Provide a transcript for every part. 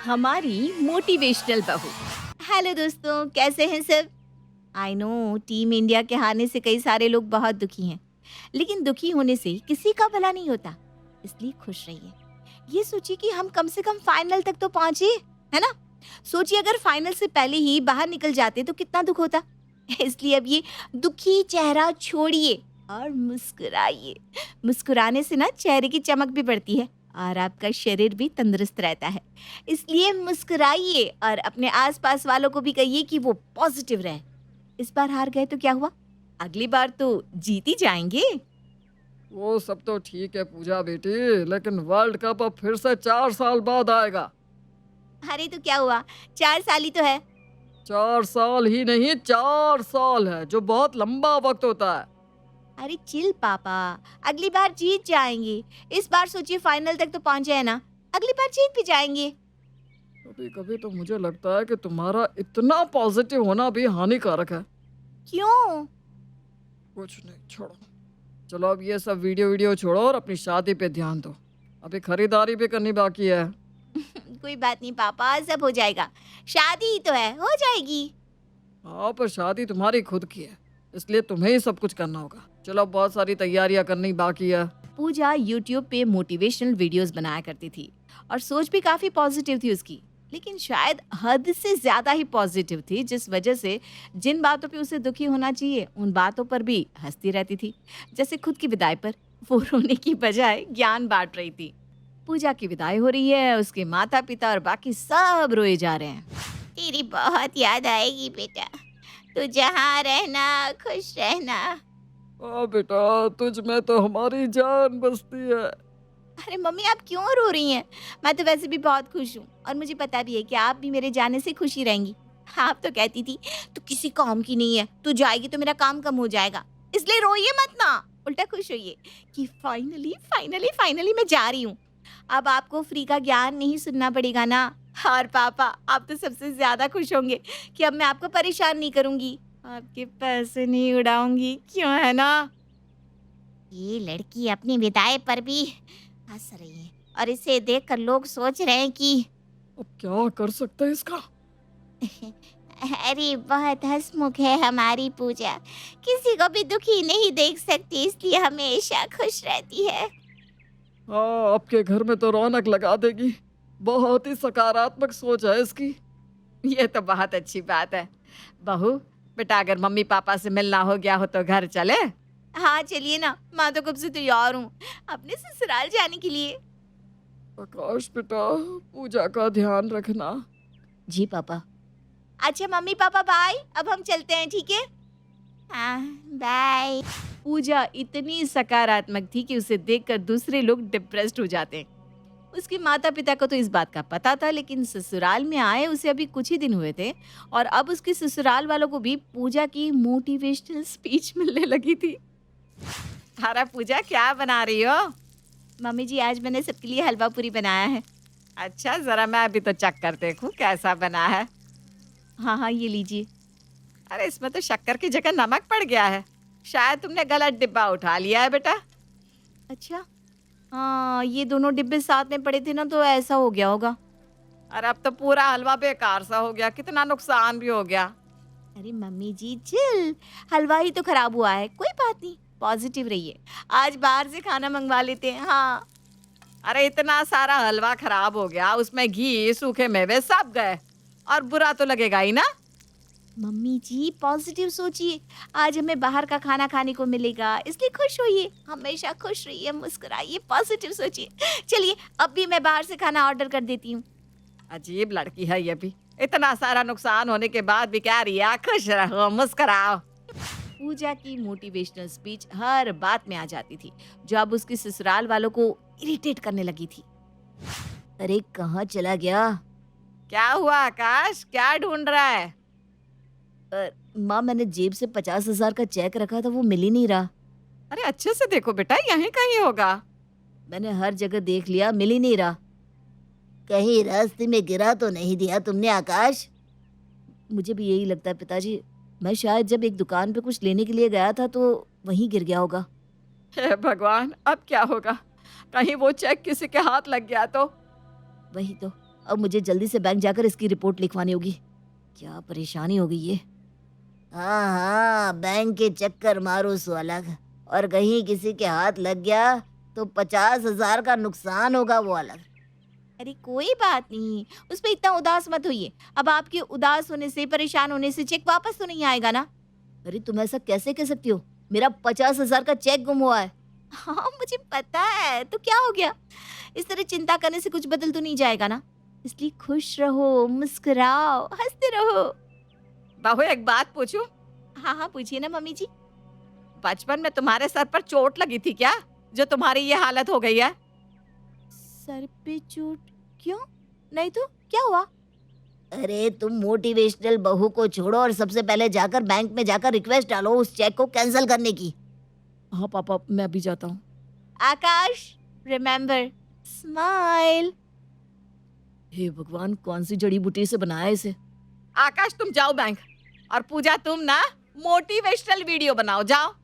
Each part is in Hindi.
हमारी मोटिवेशनल बहू। हेलो दोस्तों, कैसे हैं सब? आई नो टीम इंडिया के हारने से कई सारे लोग बहुत दुखी हैं, लेकिन दुखी होने से किसी का भला नहीं होता। इसलिए खुश रहिए। ये सोचिए कि हम कम से कम फाइनल तक तो पहुंचे, है ना? सोचिए अगर फाइनल से पहले ही बाहर निकल जाते तो कितना दुख होता। इसलिए अब ये दुखी चेहरा छोड़िए और मुस्कुराइए। मुस्कुराने से ना चेहरे की चमक भी बढ़ती है और आपका शरीर भी तंदुरुस्त रहता है। इसलिए मुस्कुराइए और अपने आसपास वालों को भी कहिए कि वो पॉजिटिव रहे। इस बार हार गए तो क्या हुआ? अगली बार तो जीत ही जाएंगे। वो सब तो ठीक है पूजा बेटी, लेकिन वर्ल्ड कप अब फिर से 4 साल बाद आएगा। अरे तो क्या हुआ, 4 साल ही तो है। 4 साल ही नहीं, 4 साल है, जो बहुत लंबा वक्त होता है। अरे चिल पापा, अगली बार जीत जाएंगे। इस बार सोचिए फाइनल तक तो पहुंचे है ना, अगली बार जीत भी जाएंगे। कभी कभी तो मुझे लगता है कि तुम्हारा इतना पॉजिटिव होना भी हानिकारक है। क्यों? कुछ नहीं, छोड़ो। चलो अब ये सब वीडियो वीडियो छोड़ो और अपनी शादी पे ध्यान दो। अभी खरीदारी भी करनी बाकी है। कोई बात नहीं पापा, सब हो जाएगा। शादी ही तो है, हो जाएगी। हाँ, पर शादी तुम्हारी खुद की है, इसलिए तुम्हें ही सब कुछ करना होगा। चलो अब बहुत सारी तैयारियां करनी बाकी है। पूजा यूट्यूब पे मोटिवेशनल वीडियोस बनाया करती थी और सोच भी काफी पॉजिटिव थी उसकी, लेकिन शायद हद से ज्यादा ही पॉजिटिव थी, जिस वजह से जिन बातों पे उसे दुखी होना चाहिए उन बातों पर भी हंसती रहती थी। जैसे खुद की विदाई पर वो रोने की बजाय ज्ञान बांट रही थी। पूजा की विदाई हो रही है, उसके माता पिता और बाकी सब रोए जा रहे हैं। तेरी बहुत याद आएगी बेटा, तू जहाँ रहना खुश रहना। हाँ बेटा, तुझ में तो हमारी जान बसती है। अरे मम्मी, आप क्यों रो रही हैं? मैं तो वैसे भी बहुत खुश हूँ और मुझे पता भी है कि आप भी मेरे जाने से खुशी रहेंगी। आप तो कहती थी तू किसी काम की नहीं है, तू जाएगी तो मेरा काम कम हो जाएगा, इसलिए रोइए मत ना, उल्टा खुश होइए कि फाइनली फाइनली फाइनली मैं जा रही हूँ। अब आपको फ्री का ज्ञान नहीं सुनना पड़ेगा ना। और पापा, आप तो सबसे ज्यादा खुश होंगे कि अब मैं आपको परेशान नहीं करूंगी, आपके पैसे नहीं उड़ाऊंगी, क्यों है ना? ये लड़की अपनी विदाई पर भी हंस रही है और इसे देखकर लोग सोच रहे हैं कि अब क्या कर सकते हैं इसका। अरे बहुत हंसमुख है हमारी पूजा, किसी को भी दुखी नहीं देख सकती, इसलिए हमेशा खुश रहती है। हाँ, आपके घर में तो रौनक लगा देगी। बहुत ही सकारात्मक सोच है इसकी। ये तो बहुत अच्छी बात है। बहू, बेटा अगर मम्मी पापा से मिलना हो गया हो तो घर चले। हाँ चलिए ना, मैं तो कब से तैयार हूँ अपने ससुराल जाने के लिए। आकाश बेटा, पूजा का ध्यान रखना। जी पापा। अच्छा मम्मी पापा बाय, अब हम चलते हैं, ठीक है? हाँ बाय। पूजा इतनी सकारात्मक थी कि उसे देखकर दूसरे लोग डिप्रेस्ड हो जाते हैं। उसके माता पिता को तो इस बात का पता था, लेकिन ससुराल में आए उसे अभी कुछ ही दिन हुए थे और अब उसके ससुराल वालों को भी पूजा की मोटिवेशनल स्पीच मिलने लगी थी। अरे पूजा, क्या बना रही हो? मम्मी जी, आज मैंने सबके लिए हलवा पूरी बनाया है। अच्छा, जरा मैं अभी तो चख कर देखूं कैसा बना है। हाँ हाँ, ये लीजिए। अरे इसमें तो शक्कर की जगह नमक पड़ गया है, शायद तुमने गलत डिब्बा उठा लिया है बेटा। अच्छा, हाँ ये दोनों डिब्बे साथ में पड़े थे ना, तो ऐसा हो गया होगा। अरे अब तो पूरा हलवा बेकार सा हो गया, कितना नुकसान भी हो गया। अरे मम्मी जी चिल, हलवा ही तो खराब हुआ है, कोई बात नहीं, पॉजिटिव रहिए। आज बाहर से खाना मंगवा लेते हैं। हाँ। अरे इतना सारा हलवा खराब हो गया, उसमें घी सूखे मेवे सब गए, और बुरा तो लगेगा ही ना। मम्मी जी पॉजिटिव सोचिए, आज हमें बाहर का खाना खाने को मिलेगा, इसलिए खुश होइए, हमेशा खुश रहिए, मुस्कुराइए, पॉजिटिव सोचिए। चलिए अब भी मैं बाहर से खाना ऑर्डर कर देती हूँ। अजीब लड़की है ये भी, इतना सारा नुकसान होने के बाद भी कह रही है खुश रहो मुस्कुराओ। पूजा की मोटिवेशनल स्पीच हर बात में आ जाती थी, जो अब उसके ससुराल वालों को इरिटेट करने लगी थी। अरे कहाँ चला गया? क्या हुआ आकाश, क्या ढूंढ रहा है? माँ, मैंने जेब से 50,000 का चेक रखा था, वो मिल ही नहीं रहा। अरे अच्छे से देखो बेटा, यहीं कहीं होगा। मैंने हर जगह देख लिया, मिल ही नहीं रहा। कहीं रास्ते में गिरा तो नहीं दिया तुमने आकाश? मुझे भी यही लगता है पिताजी, मैं शायद जब एक दुकान पे कुछ लेने के लिए गया था तो वहीं गिर गया होगा। हे भगवान, अब क्या होगा? कहीं वो चेक किसी के हाथ लग गया तो? वही तो, अब मुझे जल्दी से बैंक जाकर इसकी रिपोर्ट लिखवानी होगी। क्या परेशानी हो गई ये। हाँ हाँ, बैंक के चक्कर मारो सो अलग, और कहीं किसी के हाथ लग गया तो 50,000 का नुकसान होगा वो अलग। अरे कोई बात नहीं, उस पे इतना उदास मत होइए। अब आपके उदास होने से, परेशान होने से चेक वापस तो नहीं आएगा ना। अरे तुम ऐसा कैसे कह सकती हो, मेरा 50,000 का चेक गुम हुआ है। हाँ मुझे पता है, तो क्या हो गया, इस तरह चिंता करने से कुछ बदल तो नहीं जाएगा ना। इसलिए खुश रहो, मुस्कुराओ, हंसते रहो। बहू एक बात पूछूं? हाँ हाँ पूछिए ना मम्मी जी। बचपन में तुम्हारे सर पर चोट लगी थी क्या, जो तुम्हारी ये हालत हो गई है? सर पे चोट? क्यों? नहीं तो क्या हुआ? अरे तुम मोटिवेशनल बहू को छोड़ो और सबसे पहले जाकर बैंक में जाकर रिक्वेस्ट डालो उस चेक को कैंसिल करने की। हाँ पापा, मैं अभी जाता हूँ। आकाश, रिमेम्बर, स्माइल। हे भगवान, कौन सी जड़ी बूटी से बनाया है इसे। आकाश तुम जाओ बैंक, और पूजा तुम ना मोटिवेशनल वीडियो बनाओ, जाओ।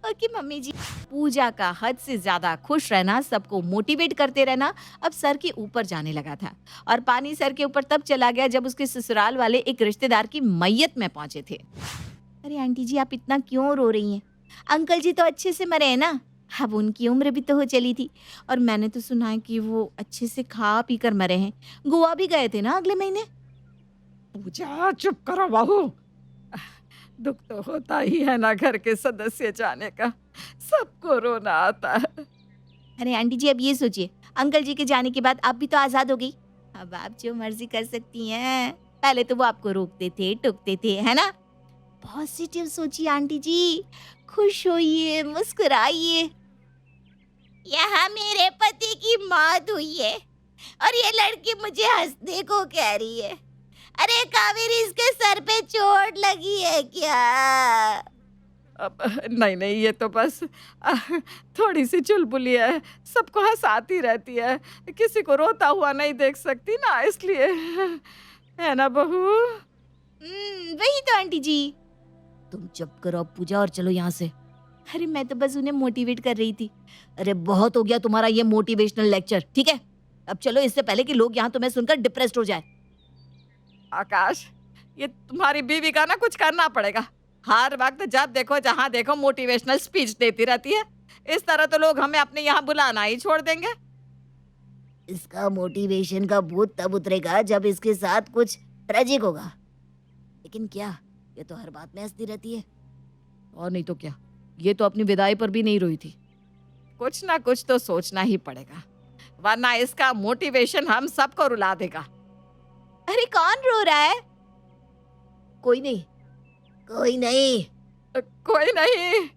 ओके मम्मी जी। पूजा का हद से ज्यादा खुश रहना, सबको मोटिवेट करते रहना अब सर के ऊपर जाने लगा था। और पानी सर के ऊपर तब चला गया जब उसके ससुराल वाले एक रिश्तेदार की मैयत में पहुंचे थे। अरे आंटी जी, आप इतना क्यों रो रही हैं? अंकल जी तो अच्छे से मरे हैं ना, अब उनकी उम्र भी तो हो चली थी। और मैंने तो सुना है कि वो अच्छे से खा पी कर मरे हैं। गोवा भी गए थे ना अगले महीने। पूजा चुप करो बहू, दुख तो होता ही है ना घर के सदस्य जाने का, सबको रोना आता है। अरे आंटी जी, अब ये सोचिए, अंकल जी के जाने के बाद आप भी तो आजाद हो गई। अब आप जो मर्जी कर सकती हैं। पहले तो वो आपको रोकते थे, टोकते थे, है ना। पॉजिटिव सोचिए आंटी जी, खुश होइए, मुस्कुराइए। यहाँ मेरे पति की मौत हुई है और ये लड़की मुझे हंसने को कह रही है। अरे कावेरी, इसके सर पे चोट लगी है क्या? अब नहीं नहीं, ये तो बस थोड़ी सी चुलबुली है, सबको हंसाती रहती है, किसी को रोता हुआ नहीं देख सकती ना, इसलिए। है ना बहू? वही तो आंटी जी। तुम चुप करो अब पूजा और चलो यहाँ से। अरे मैं तो बस उन्हें मोटिवेट कर रही थी। अरे बहुत हो गया तुम्हारा ये मोटिवेशनल लेक्चर, ठीक है? अब चलो, इससे पहले कि लोग यहाँ तुम्हें सुनकर डिप्रेस्ड हो जाए। आकाश, ये तुम्हारी बीवी का ना कुछ करना पड़ेगा। हर वक्त जब देखो जहाँ देखो मोटिवेशनल स्पीच देती रहती है। इस तरह तो लोग हमें अपने यहाँ बुलाना ही छोड़ देंगे। इसका मोटिवेशन का भूत तब उतरेगा जब इसके साथ कुछ ट्रेजिक होगा। लेकिन क्या, ये तो हर बात में हंसती रहती है। और नहीं तो क्या, ये तो अपनी विदाई पर भी नहीं रोई थी। कुछ ना कुछ तो सोचना ही पड़ेगा, वरना इसका मोटिवेशन हम सबको रुला देगा। अरे कौन रो रहा है? कोई नहीं, कोई नहीं, कोई नहीं।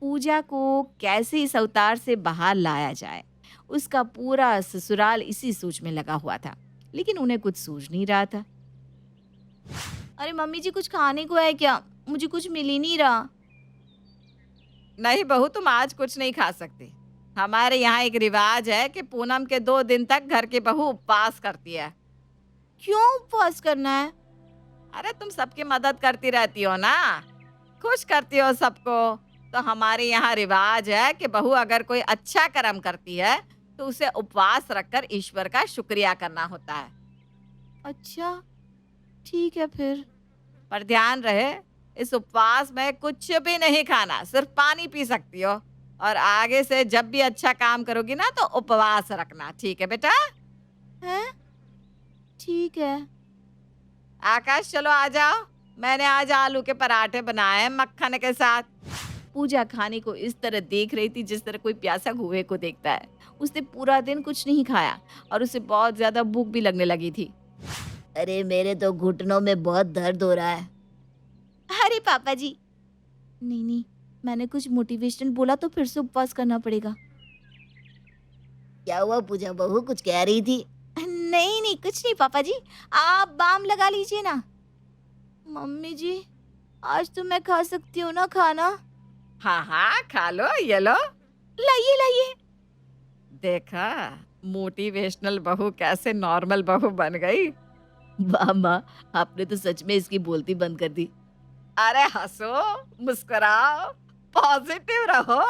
पूजा को कैसे इस अवतार से बाहर लाया जाए, उसका पूरा ससुराल इसी सोच में लगा हुआ था, लेकिन उन्हें कुछ सूझ नहीं रहा था। अरे मम्मी जी, कुछ खाने को है क्या? मुझे कुछ मिल ही नहीं रहा। नहीं बहू, तुम आज कुछ नहीं खा सकती। हमारे यहाँ एक रिवाज है कि पूनम के 2 दिन तक घर की बहू उपवास करती है। क्यों उपवास करना है? अरे तुम सबकी मदद करती रहती हो ना, खुश करती हो सबको, तो हमारे यहाँ रिवाज है कि बहू अगर कोई अच्छा कर्म करती है तो उसे उपवास रखकर ईश्वर का शुक्रिया करना होता है। अच्छा ठीक है फिर। पर ध्यान रहे, इस उपवास में कुछ भी नहीं खाना, सिर्फ पानी पी सकती हो। और आगे से जब भी अच्छा काम करोगी ना तो उपवास रखना, ठीक है बेटा? हैं? ठीक है। आकाश चलो आ जाओ, मैंने आज आलू के पराठे बनाए हैं मक्खन के साथ। पूजा खाने को इस तरह देख रही थी जिस तरह कोई प्यासा कुएं को देखता है। उसने पूरा दिन कुछ नहीं खाया और उसे बहुत ज्यादा भूख भी लगने लगी थी। अरे मेरे तो घुटनों में बहुत दर्द हो रहा है। अरे पापा जी, नहीं नहीं, मैंने कुछ मोटिवेशनल बोला तो फिर से उपवास करना पड़ेगा। क्या हुआ पूजा बहू, कुछ कह रही थी? नहीं नहीं, कुछ नहीं पापा जी, आप बाम लगा लीजिए ना। मम्मी जी, आज तो मैं खा सकती हूँ ना खाना? हाँ हाँ खा लो, ये लो। लाइए लाइए। देखा मोटिवेशनल बहू कैसे नॉर्मल बहू बन गई। वाह माँ, आपने तो सच में इसकी बोलती बंद कर दी। अरे हंसो, मुस्कुराओ, पॉजिटिव रहो।